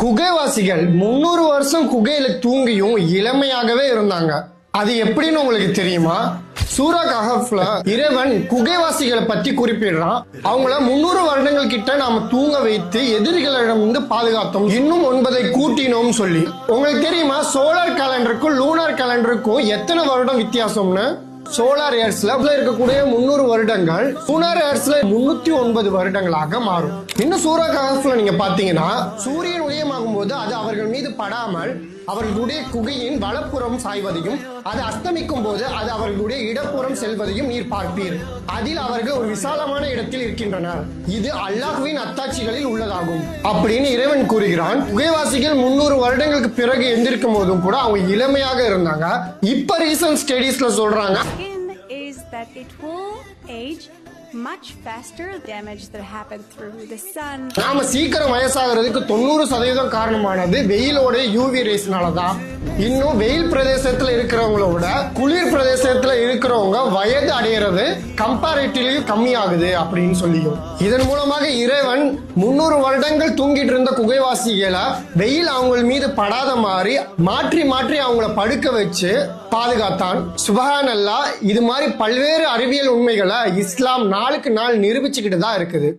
குகைவாசிகள் 300 வருஷம் குகையில தூங்கியும் இளமையாகவே இருந்தாங்க. அது எப்படின்னு உங்களுக்கு தெரியுமா? சூரா கஹஃப்ல இறைவன் குகைவாசிகளை பத்தி குறிப்பிடுறான். அவங்கள 300 வருடங்கள் கிட்ட நாம தூங்க வைத்து எதிரிகளிடம் இருந்து பாதுகாத்தோம், இன்னும் 9 கூட்டினோம் சொல்லி. உங்களுக்கு தெரியுமா சோலார் கேலண்டருக்கும் லூனார் கேலண்டருக்கும் எத்தனை வருடம் வித்தியாசம்னு? சோலார் இயர்ஸ்ல இருக்கக்கூடிய 300 வருடங்கள் லூனார் இயர்ஸ்ல 309 வருடங்களாக மாறும். இன்னும் சூரா கஹஃப்ல நீங்க பாத்தீங்கன்னா சூரியன் உதயமாகும் போது அது அவர்கள் மீது படாமல் அவர்களுடைய குகையின் வலப்புறம் சாய்வதையும், அது அஸ்தமிக்கும் போது அது அவர்களுடைய இடப்புறம் செல்வதையும் நீர் பார்ப்பீர். அதில் அவர்கள் ஒரு விசாலமான இடத்தில் இருக்கின்றனர். இது அல்லாஹ்வின் அத்தாட்சிகளில் உள்ளதாகும் அப்படின்னு இறைவன் கூறுகிறான். குகைவாசிகள் 300 வருடங்களுக்கு பிறகு எந்திருக்கும் போதும் கூட அவங்க இளமையாக இருந்தாங்க. இப்ப ரீசன்ட் ஸ்டடீஸ்ல சொல்றாங்க that it will age much faster. Damage that happened through the sun. நாம சீக்கிரம் வயசாகிறதுக்கு 90% காரணமானது வெயிலோட யூவி ரேஸ்னாலதான். இன்னும் வெயில் பிரதேசத்துல இருக்கிறவங்களோட குளிர் பிரதேசத்துல இருக்கிறவங்க வயது அடையிறது கம்பேரிட்டிவ்லி கம்மியாகுது அப்படின்னு சொல்லியும். இதன் மூலமாக இறைவன் 300 வருடங்கள் தூங்கிட்டு இருந்த குகைவாசிகளை வெயில் அவங்க மீது படாத மாதிரி மாற்றி மாற்றி அவங்கள படுக்க வச்சு பாதுகாத்தான். சுப்ஹானல்லாஹ். இது மாதிரி பல்வேறு அறிவியல் உண்மைகளை இஸ்லாம் நாளுக்கு நாள் நிரூபிச்சுக்கிட்டு தான் இருக்குது.